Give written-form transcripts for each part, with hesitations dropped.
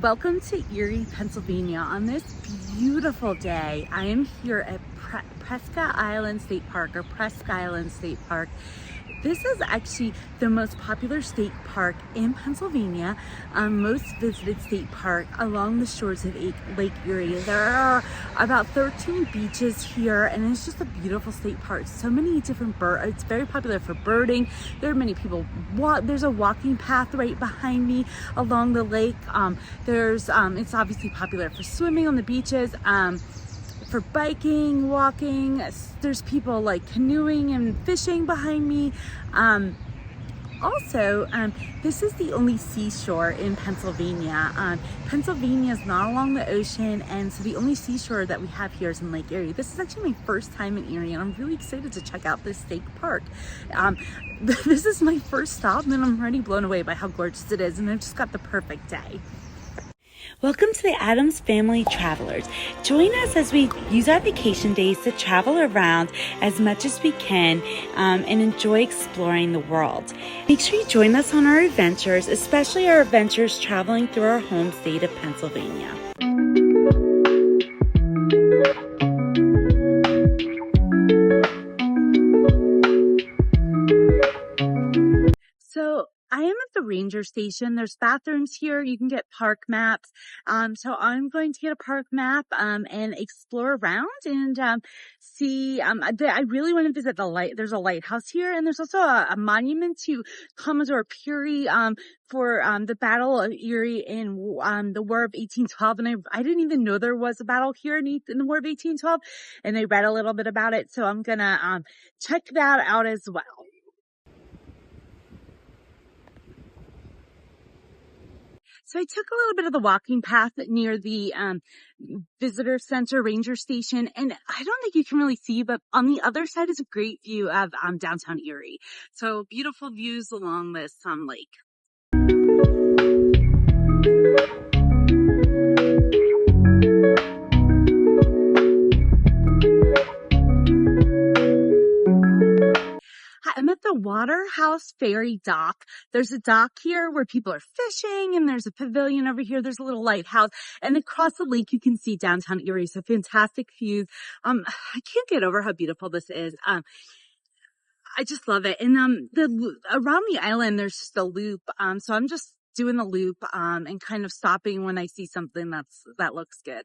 Welcome to Erie, Pennsylvania. On this beautiful day, I am here at Presque Isle State Park, or Presque Isle State Park. This is actually the most popular state park in Pennsylvania, most visited state park along the shores of Lake Erie. There are about 13 beaches here, and it's just a beautiful state park. So many different birds. It's very popular for birding. There are many people walk. There's a walking path right behind me along the lake. It's obviously popular for swimming on the beaches. For biking, walking, there's people like canoeing and fishing behind me. This is the only seashore in Pennsylvania. Pennsylvania is not along the ocean, and so the only seashore that we have here is in Lake Erie. This is actually my first time in Erie, and I'm really excited to check out this state park. This is my first stop, and I'm already blown away by how gorgeous it is, and I've just got the perfect day. Welcome to the Adams Family Travelers. Join us as we use our vacation days to travel around as much as we can and enjoy exploring the world. Make sure you join us on our adventures, especially our adventures traveling through our home state of Pennsylvania. So I am at the ranger station. There's bathrooms here. You can get park maps. So I'm going to get a park map and explore around and see. I really want to visit the light. There's a lighthouse here, and there's also a monument to Commodore Peary for the Battle of Erie in the War of 1812. And I didn't even know there was a battle here in the War of 1812, and I read a little bit about it. So I'm gonna check that out as well. So I took a little bit of the walking path near the visitor center ranger station, and I don't think you can really see, but on the other side is a great view of downtown Erie. So beautiful views along this lake. I'm at the Waterhouse Ferry dock. There's a dock here where people are fishing, and there's a pavilion over here. There's a little lighthouse, and across the lake you can see downtown Erie. So fantastic views. I can't get over how beautiful this is. I just love it. And around the island there's just a loop. So I'm just doing the loop and kind of stopping when I see something that looks good.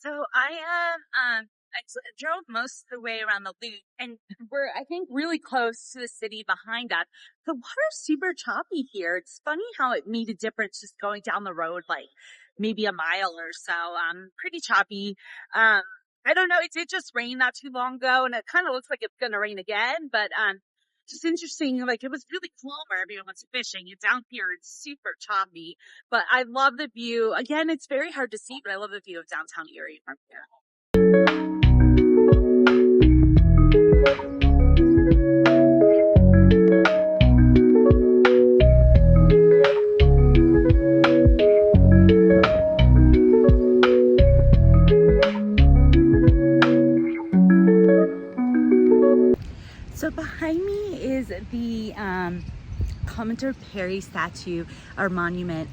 So I drove most of the way around the loop, and we're, I think, really close to the city behind us. The water's super choppy here. It's funny how it made a difference just going down the road, like maybe a mile or so. Pretty choppy. I don't know. It did just rain not too long ago, and it kind of looks like it's going to rain again, but just interesting. Like, it was really cool where everyone was fishing. And down here, it's super choppy, but I love the view. Again, it's very hard to see, but I love the view of downtown Erie from here. So behind me is the Commodore Peary statue or monument.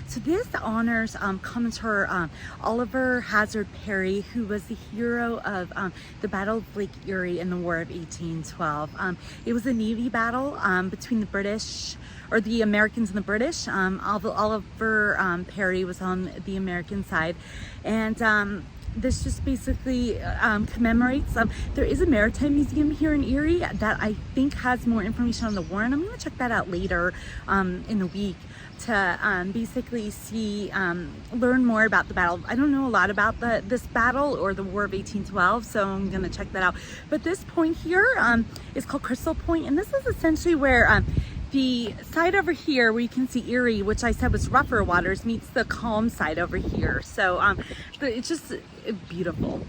So this honors Commodore Oliver Hazard Perry, who was the hero of the Battle of Lake Erie in the War of 1812. It was a Navy battle between the British, or the Americans and the British. Oliver Perry was on the American side, and this just basically commemorates. There is a maritime museum here in Erie that I think has more information on the war, and I'm going to check that out later in the week to basically see, learn more about the battle. I don't know a lot about this battle or the War of 1812, so I'm going to check that out. But this point here is called Crystal Point, and this is essentially where the side over here where you can see Erie, which I said was rougher waters, meets the calm side over here. So it's just beautiful.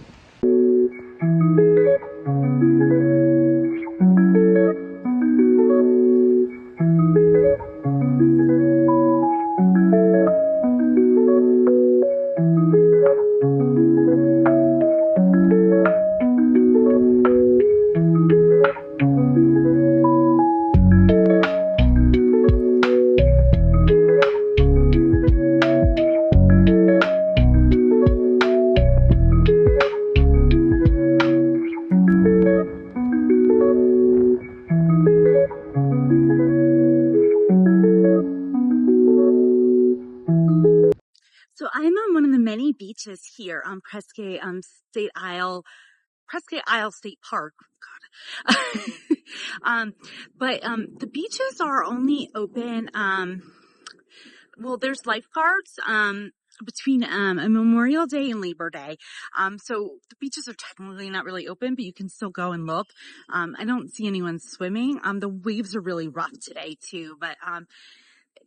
So I'm on one of the many beaches here on Presque Isle State Park. God. The beaches are only open. Well, there's lifeguards between a Memorial Day and Labor Day. So the beaches are technically not really open, but you can still go and look. I don't see anyone swimming. The waves are really rough today too, but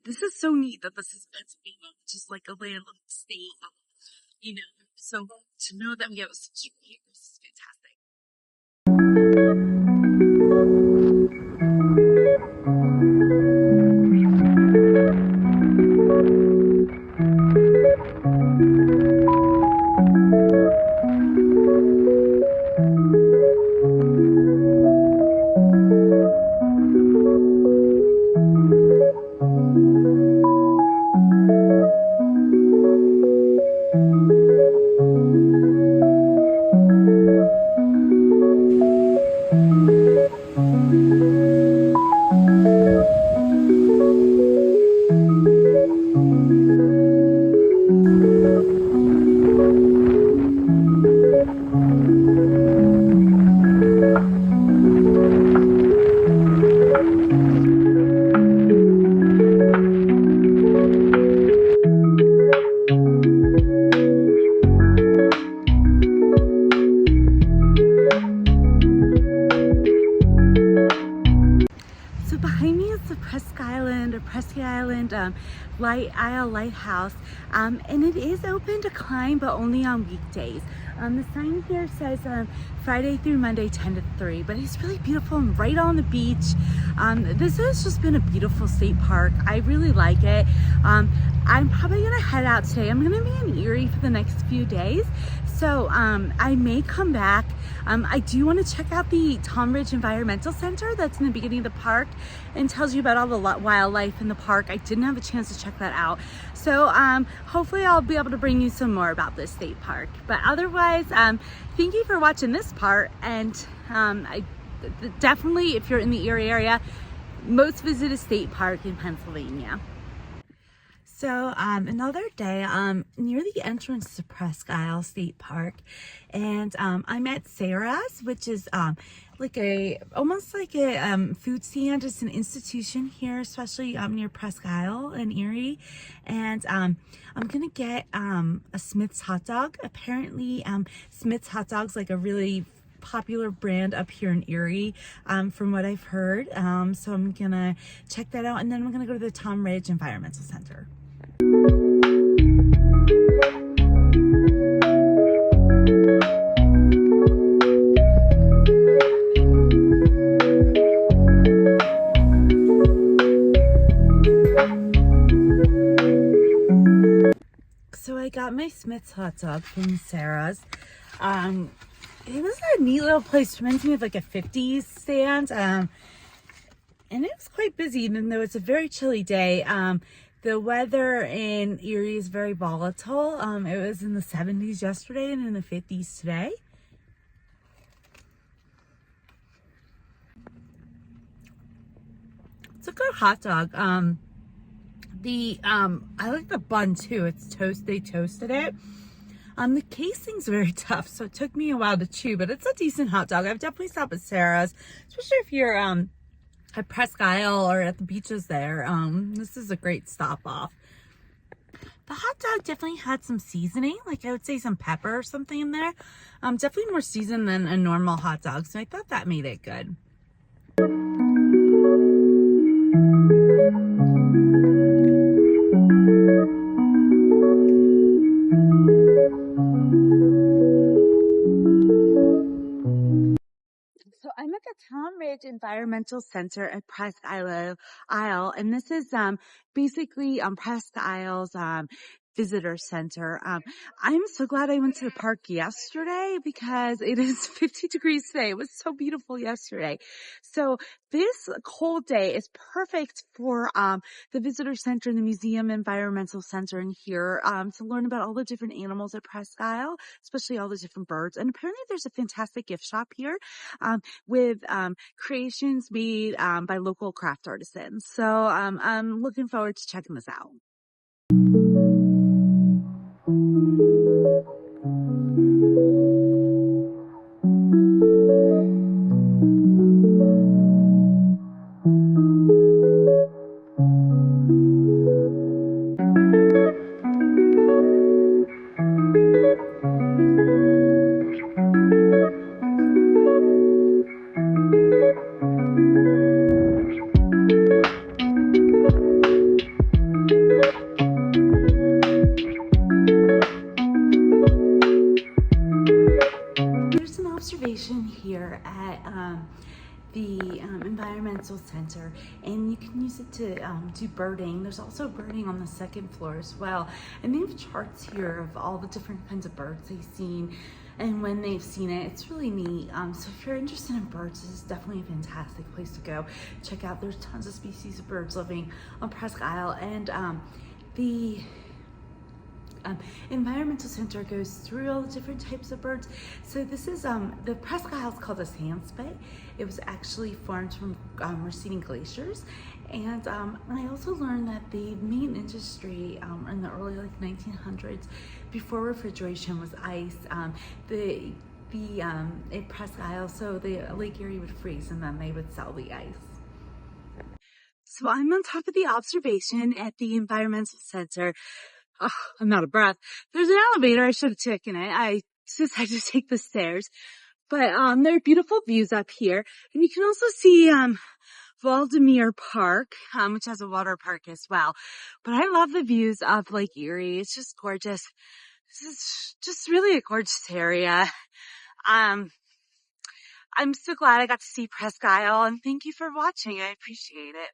this is so neat that this is Pennsylvania, which is like a landlocked state, you know. So to know that we have such a view is fantastic. So behind me is the Presque Island Lighthouse, and it is open to climb, but only on weekdays. The sign here says Friday through Monday 10 to 3, but it's really beautiful and right on the beach. This has just been a beautiful state park. I really like it. I'm probably gonna head out today. I'm gonna be in Erie for the next few days, so I may come back. I do want to check out the Tom Ridge Environmental Center that's in the beginning of the park and tells you about all the wildlife in the park. I didn't have a chance to check that out. So hopefully I'll be able to bring you some more about this state park. But otherwise, thank you for watching this part. And definitely, if you're in the Erie area, most visit a state park in Pennsylvania. So another day, near the entrance to Presque Isle State Park, and I'm at Sarah's, which is almost like a food stand. It's an institution here, especially near Presque Isle in Erie, and I'm gonna get a Smith's hot dog. Apparently, Smith's hot dog's like a really popular brand up here in Erie, from what I've heard. So I'm gonna check that out, and then I'm gonna go to the Tom Ridge Environmental Center. So I got my Smith's hot dog from Sarah's. It was a neat little place. It reminds me of like a 50s stand. And it was quite busy, even though it's a very chilly day. The weather in Erie is very volatile. It was in the 70s yesterday and in the 50s today. It's a good hot dog. I like the bun too. It's toast. They toasted it. The casing's very tough, so it took me a while to chew, but it's a decent hot dog. I've definitely stopped at Sarah's, especially if you're at Presque Isle or at the beaches there. This is a great stop off. The hot dog definitely had some seasoning, like I would say some pepper or something in there. Definitely more seasoned than a normal hot dog, so I thought that made it good. Palm Ridge Environmental Center at Presque Isle, and this is basically Presque Isle's visitor center. I'm so glad I went to the park yesterday because it is 50 degrees today. It was so beautiful yesterday. So this cold day is perfect for the visitor center and the museum environmental center in here to learn about all the different animals at Presque Isle, especially all the different birds. And apparently there's a fantastic gift shop here with creations made by local craft artisans. So I'm looking forward to checking this out. There's an observation here at the environmental center, and you can use it to do birding. There's also birding on the second floor as well, and they have charts here of all the different kinds of birds they've seen and when they've seen it. It's really neat. So if you're interested in birds, this is definitely a fantastic place to go check out. There's tons of species of birds living on Presque Isle, and the environmental center goes through all the different types of birds. So this is the Presque Isle is called a sandspit. It was actually formed from receding glaciers, and I also learned that the main industry in the early 1900s, before refrigeration, was ice. At Presque Isle, so the Lake Erie would freeze, and then they would sell the ice. So I'm on top of the observation at the environmental center. Oh, I'm out of breath. There's an elevator. I should have taken it. I decided to take the stairs. But there are beautiful views up here. And you can also see Valdemere Park, which has a water park as well. But I love the views of Lake Erie. It's just gorgeous. This is just really a gorgeous area. I'm so glad I got to see Presque Isle, and thank you for watching. I appreciate it.